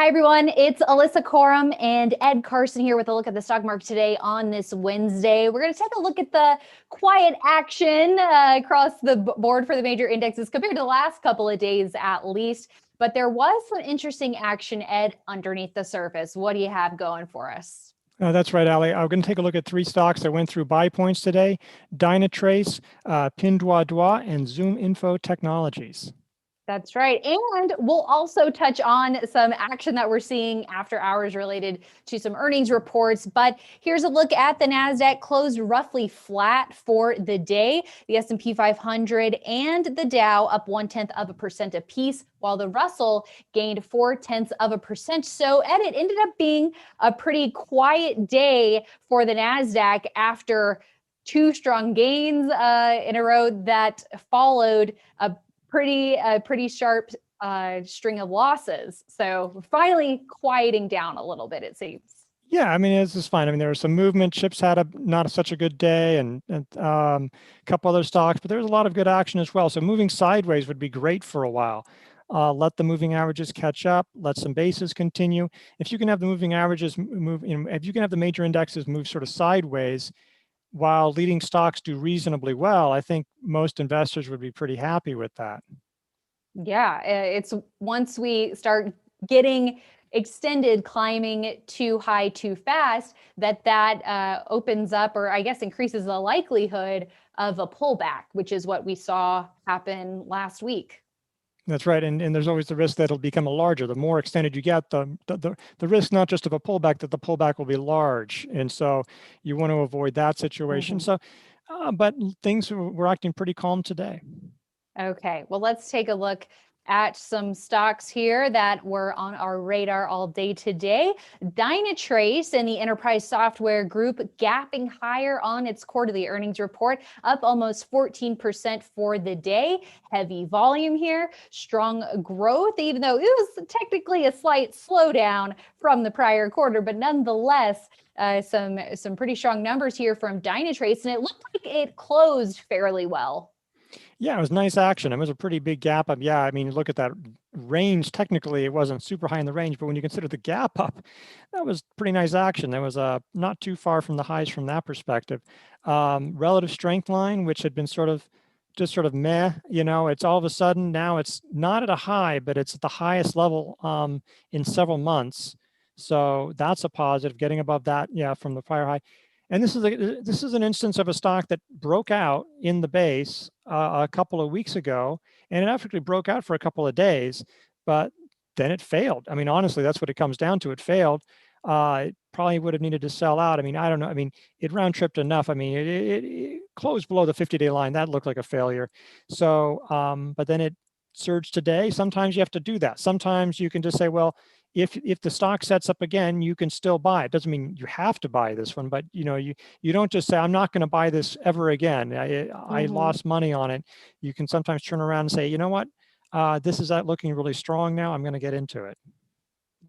Hi, everyone. It's Alyssa Corum and Ed Carson here with a look at the stock market today on this Wednesday. We're going to take a look at the quiet action across the board for the major indexes compared to the last couple of days at least. But there was some interesting action, Ed, underneath the surface. What do you have going for us? That's right, Ali. I'm going to take a look at three stocks that went through buy points today: Dynatrace, Pinduoduo, and ZoomInfo Technologies. That's right. And we'll also touch on some action that we're seeing after hours related to some earnings reports. But here's a look at the NASDAQ, closed roughly flat for the day. The S&P 500 and the Dow up 0.1% apiece, while the Russell gained 0.4%. So, Ed, it ended up being a pretty quiet day for the NASDAQ after two strong gains in a row that followed a pretty sharp string of losses. So we're finally quieting down a little bit, it seems. Yeah, I mean, this is fine. I mean, there was some movement. Chips had not such a good day, and a couple other stocks, but there was a lot of good action as well. So moving sideways would be great for a while. Let the moving averages catch up. Let some bases continue. If you can have the moving averages move, if you can have the major indexes move sort of sideways, while leading stocks do reasonably well, I think most investors would be pretty happy with that. Yeah, it's once we start getting extended climbing too high too fast that opens up, or I guess increases the likelihood of a pullback, which is what we saw happen last week. That's right, and there's always the risk that it'll become a larger. The more extended you get, the risk not just of a pullback, that the pullback will be large, and so you want to avoid that situation. So, but things were acting pretty calm today. Okay, well, let's take a look at some stocks here that were on our radar all day today. Dynatrace and the enterprise software group gapping higher on its quarterly earnings report, up almost 14% for the day. Heavy volume here, strong growth, even though it was technically a slight slowdown from the prior quarter, but nonetheless, some pretty strong numbers here from Dynatrace, and it looked like it closed fairly well. Yeah, it was nice action. It was a pretty big gap up. Yeah, I mean, look at that range. Technically, it wasn't super high in the range, but when you consider the gap up, that was pretty nice action. That was not too far from the highs from that perspective. Relative strength line, which had been sort of meh, it's all of a sudden now it's not at a high, but it's at the highest level in several months. So that's a positive, getting above that, yeah, from the prior high. And this is an instance of a stock that broke out in the base a couple of weeks ago, and it actually broke out for a couple of days, but then it failed. I mean, honestly, that's what it comes down to. It failed. It probably would have needed to sell out. I mean, I don't know. I mean, it round tripped enough. I mean, it closed below the 50-day line. That looked like a failure. So, but then it surged today. Sometimes you have to do that. Sometimes you can just say, well, if the stock sets up again, you can still buy. It doesn't mean you have to buy this one, but you don't just say, I'm not going to buy this ever again. I lost money on it. You can sometimes turn around and say, you know what, this is looking really strong now. I'm going to get into it.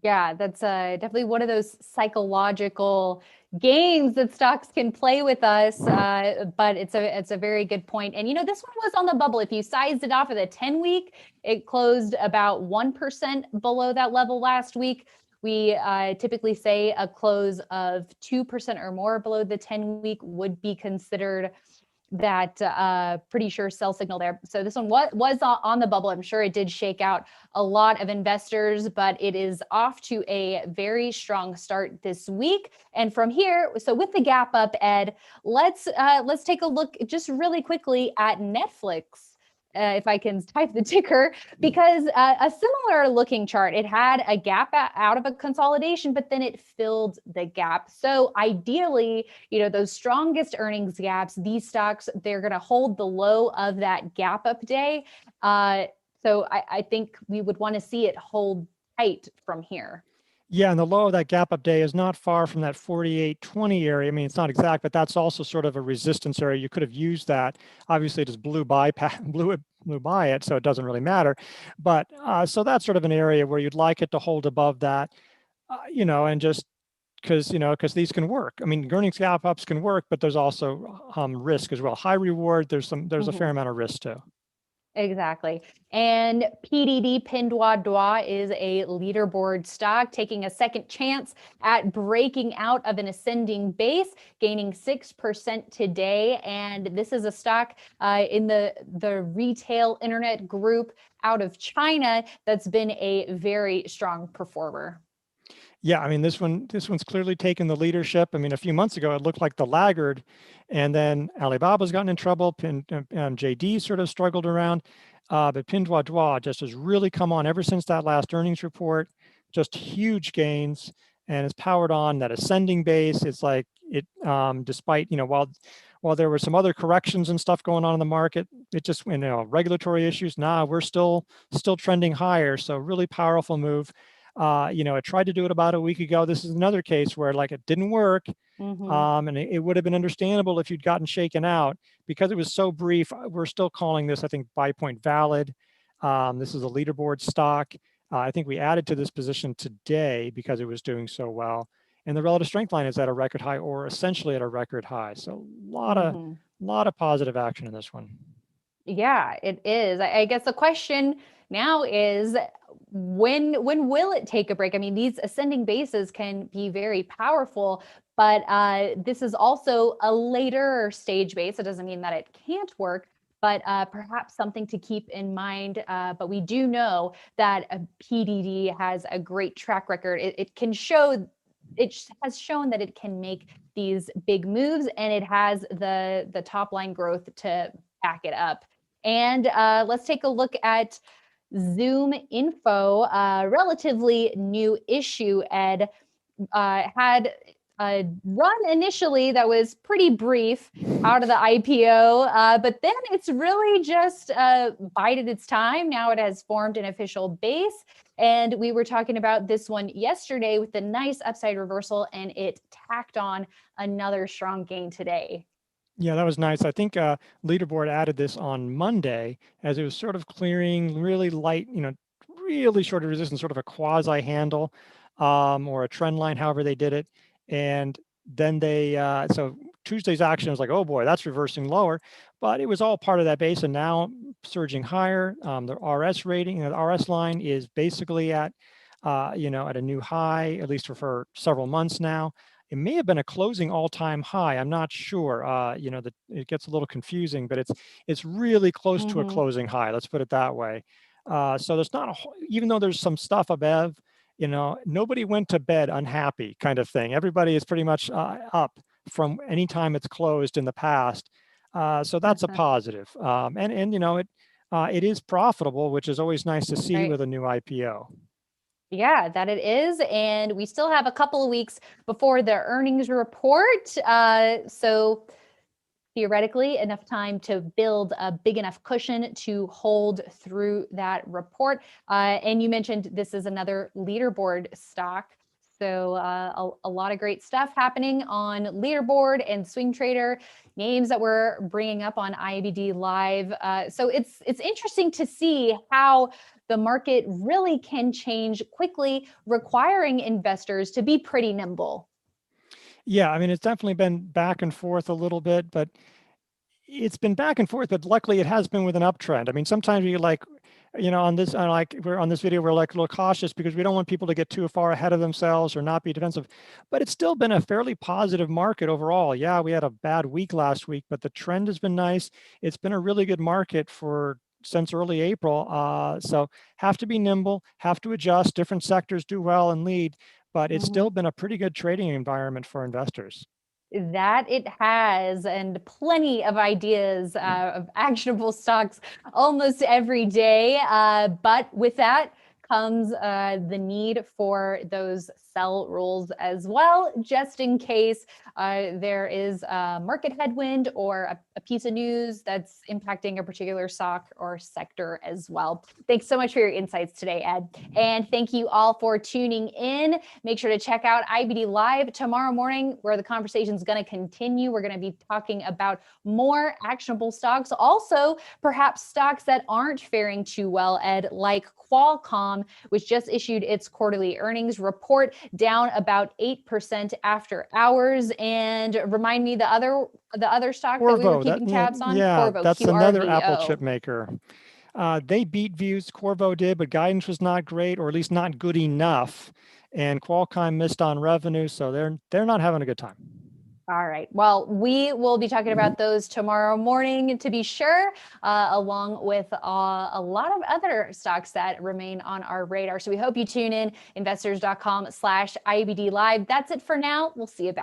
Yeah, that's definitely one of those psychological games that stocks can play with us. But it's a very good point. And this one was on the bubble. If you sized it off of the 10-week, it closed about 1% below that level last week. We typically say a close of 2% or more below the 10-week would be considered that pretty sure sell signal there. So this one was on the bubble. I'm sure it did shake out a lot of investors, but it is off to a very strong start this week. And from here, so with the gap up, Ed, let's take a look just really quickly at Netflix. If I can type the ticker, because a similar looking chart, it had a gap out of a consolidation, but then it filled the gap. So ideally, those strongest earnings gaps, these stocks, they're going to hold the low of that gap up day. So I think we would want to see it hold tight from here. Yeah, and the low of that gap up day is not far from that 48.20 area. I mean, it's not exact, but that's also sort of a resistance area. You could have used that. Obviously, it just blew by it, so it doesn't really matter. But so that's sort of an area where you'd like it to hold above that, and just because these can work. I mean, earnings gap ups can work, but there's also risk as well. High reward, there's a fair amount of risk too. Exactly. And PDD Pinduoduo is a leaderboard stock taking a second chance at breaking out of an ascending base, gaining 6% today. And this is a stock in the retail internet group out of China that's been a very strong performer. Yeah, I mean, this one's clearly taken the leadership. I mean, a few months ago, it looked like the laggard, and then Alibaba's gotten in trouble. JD sort of struggled around, but Pinduoduo just has really come on ever since that last earnings report. Just huge gains, and it's powered on that ascending base. It's like despite while there were some other corrections and stuff going on in the market, it just regulatory issues. Nah, we're still trending higher. So really powerful move. It tried to do it about a week ago. This is another case where like it didn't work. And it would have been understandable if you'd gotten shaken out because it was so brief. We're still calling this, I think, buy point valid. This is a leaderboard stock. I think we added to this position today because it was doing so well. And the relative strength line is at a record high or essentially at a record high. So a lot of positive action in this one. Yeah, it is. I guess the question now is when will it take a break? I mean, these ascending bases can be very powerful, but this is also a later stage base. It doesn't mean that it can't work, but perhaps something to keep in mind. But we do know that a PDD has a great track record. It has shown that it can make these big moves, and it has the top line growth to back it up. And let's take a look at ZoomInfo, relatively new issue, Ed. Had a run initially that was pretty brief out of the IPO, but then it's really just bided its time. Now it has formed an official base. And we were talking about this one yesterday with the nice upside reversal, and it tacked on another strong gain today. Yeah, that was nice. I think Leaderboard added this on Monday as it was sort of clearing really light, really short of resistance, sort of a quasi handle or a trend line, however they did it. And then so Tuesday's action was like, oh boy, that's reversing lower, but it was all part of that base and now surging higher. The RS rating, the RS line is basically at a new high, at least for several months now. It may have been a closing all-time high. I'm not sure. It gets a little confusing, but it's really close to a closing high. Let's put it that way. So there's not even though there's some stuff above, nobody went to bed unhappy kind of thing. Everybody is pretty much up from any time it's closed in the past. So that's a positive. It is profitable, which is always nice to see with a new IPO. Yeah, that it is. And we still have a couple of weeks before the earnings report. So theoretically, enough time to build a big enough cushion to hold through that report. And you mentioned this is another leaderboard stock. So a lot of great stuff happening on Leaderboard and Swing Trader, names that we're bringing up on IBD Live. So it's interesting to see how the market really can change quickly, requiring investors to be pretty nimble. Yeah, I mean, it's definitely been back and forth a little bit, but it's been back and forth, but luckily it has been with an uptrend. I mean, sometimes we on this, we're on this video, we're like a little cautious because we don't want people to get too far ahead of themselves or not be defensive, but it's still been a fairly positive market overall. Yeah, we had a bad week last week, but the trend has been nice. It's been a really good market since early April. So have to be nimble, have to adjust. Different sectors do well and lead, but it's still been a pretty good trading environment for investors. That it has, and plenty of ideas of actionable stocks almost every day. But with that comes the need for those sell rules as well, just in case there is a market headwind or a piece of news that's impacting a particular stock or sector as well. Thanks so much for your insights today, Ed. And thank you all for tuning in. Make sure to check out IBD Live tomorrow morning, where the conversation is going to continue. We're going to be talking about more actionable stocks, also perhaps stocks that aren't faring too well, Ed, like Qualcomm, which just issued its quarterly earnings report, down about 8% after hours. And remind me the other stock that we were keeping tabs on? Yeah, Qorvo, that's another QRVO. Apple chip maker. They beat views, Qorvo did, but guidance was not great, or at least not good enough. And Qualcomm missed on revenue, so they're not having a good time. All right. Well, we will be talking about those tomorrow morning, to be sure, along with a lot of other stocks that remain on our radar. So we hope you tune in, investors.com/IBD Live. That's it for now. We'll see you back.